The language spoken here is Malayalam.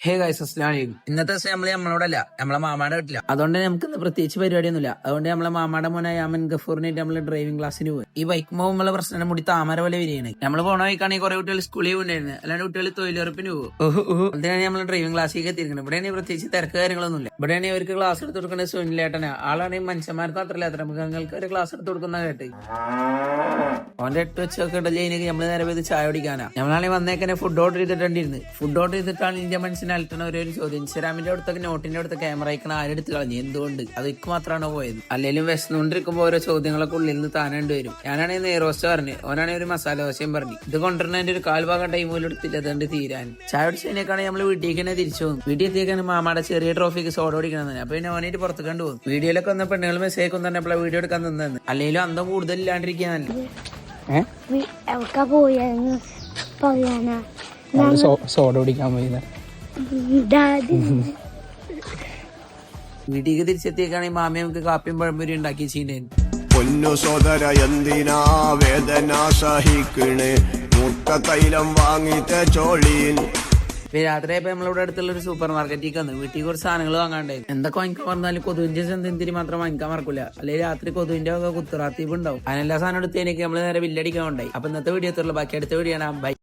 ഹേ ഗൈസ് അസ്സലാമു ഇന്നത്തെ ദിവസം നമ്മളോടല്ല നമ്മളെ മാമാടെ വീട്ടില്ല. അതുകൊണ്ട് നമുക്ക് ഇന്ന് പ്രത്യേകിച്ച് പരിപാടിയൊന്നുമില്ല. അതുകൊണ്ട് നമ്മളെ മാമാടെ മോനെ യാമൻ ഗഫൂറിനായിട്ട് നമ്മള് ഡ്രൈവിംഗ് ക്ലാസ്സിന് പോയി. ഈ ബൈക്ക് പോകുമ്പോൾ പ്രശ്നം മുടി താമര പോലെ വരികയാണ്. നമ്മൾ പോണ വഴിക്കാണെങ്കിൽ കുറെ കുട്ടികൾ സ്കൂളിൽ പോയിട്ടുണ്ടായിരുന്നു, അല്ലാണ്ട് കുട്ടികൾ തൊഴിലുറപ്പിന് പോകും. അതിനാണ് നമ്മൾ ഡ്രൈവിംഗ് ക്ലാസ്സിലേക്ക് എത്തിയിരിക്കുന്നത്. ഇവിടെയാണെങ്കിൽ പ്രത്യേകിച്ച് തിരക്ക് കാര്യങ്ങളൊന്നുമില്ല. ഇവിടെയാണെങ്കിൽ അവർക്ക് ക്ലാസ് എടുത്ത് കൊടുക്കുന്നത് സുനിലേട്ടനാ. ആളാണെങ്കിൽ മനുഷ്യന്മാർക്ക് മാത്രമല്ല മൃഗങ്ങൾക്ക് ഒരു ക്ലാസ് എടുത്ത് കൊടുക്കുന്ന കേട്ട് അവന്റെ 8 വെച്ചൊക്കെ ഇടലേക്ക് നമ്മൾ നേരെ പോയത് ചായ കുടിക്കാനാ. നമ്മളാണെങ്കിൽ വന്നേക്കന്നെ ഫുഡ് ഓർഡർ ചെയ്തിട്ടുണ്ടിരുന്നു. ഫുഡ് ഓർഡർ ചെയ്തിട്ടാണ് ഇന്ത്യ മനസ്സിന് അലട്ടുന്ന ഒരു ചോദ്യം. ഇൻസ്റ്റാഗ്രാമിന്റെ അടുത്തൊക്കെ നോട്ടിന്റെ അടുത്ത് ക്യാമറ അയക്കണ ആരെടുത്ത് കളഞ്ഞു, എന്തുകൊണ്ട്? അത് ഇക്ക് മാത്രമാണോ പോയത്? അല്ലെങ്കിലും വിശന്നുകൊണ്ടിരിക്കുമ്പോൾ ഓരോ ചോദ്യങ്ങളൊക്കെ ഉള്ളിൽ നിന്ന് താനേണ്ടി വരും. ഞാനാണെങ്കിൽ നെയ്റോസ്റ്റ് പറഞ്ഞു, ഓനാണെങ്കിൽ ഒരു മസാല ദോശയും പറഞ്ഞു. ഇത് കൊണ്ടുവരുന്നതിന്റെ ഒരു കാൽഭാഗം ടൈം പോലും എടുത്തില്ല അതുകൊണ്ട് തീരാൻ. ചായ കുടിച്ചതിനേക്കാണ് നമ്മൾ വീട്ടിലേക്ക് തന്നെ തിരിച്ചു പോകും. വീട്ടിൽ എത്തിയേക്കാണ് മാമാടെ ചെറിയ ട്രോഫിക്ക് സോഡ ഓടിക്കണമെന്ന്. അപ്പൊ പിന്നെ ഓനായിട്ട് പുറത്ത് കണ്ടുപോകും. വീഡിയോയിലൊക്കെ വന്ന പെണ്ണുകൾ മെസ്സേജ് ഒന്നും തന്നെ വീഡിയോ എടുക്കാൻ നിന്നു. അല്ലെങ്കിലും അന്തം കൂടുതൽ ഇല്ലാണ്ടിരിക്കാനല്ലേ. സോഡ കുടിക്കാൻ പോയി. വീട്ടിലേക്ക് തിരിച്ചെത്തിയേക്കാണെങ്കിൽ മാമി നമുക്ക് കാപ്പിയും പഴംപൊരി ഉണ്ടാക്കി ചീണ്ടായിരുന്നു. പൊന്നു സോദര എന്തിനാ വേദന സഹിക്കണേ, മുട്ട തൈലം വാങ്ങിച്ച ചോളീൻ. രാത്രിയായപ്പോ നമ്മളിവിടെ അടുത്തുള്ള ഒരു സൂപ്പർ മാർക്കറ്റിലേക്ക് വന്നു. വീട്ടിൽ കുറച്ച് സാധനങ്ങൾ വാങ്ങാണ്ടായിരുന്നു. എന്തൊക്കെ വാങ്ങിക്കാൻ പറഞ്ഞാലും കൊതുവിന്റെ എന്തിരി മാത്രം വാങ്ങിക്കാൻ മറക്കില്ല. അല്ലെങ്കിൽ രാത്രി കൊതുവിന്റെ ഒക്കെ കുത്തുറാത്തീവ് ഉണ്ടാവും. അതിനെല്ലാ സാധനം എടുത്തതിനേക്ക് നമ്മൾ നേരെ ബില്ലടിക്കാൻ ഉണ്ടായി. അപ്പൊ ഇന്നത്തെ വീഡിയോ ബാക്കി അടുത്ത വീഡിയോ ആണ്. ബൈ.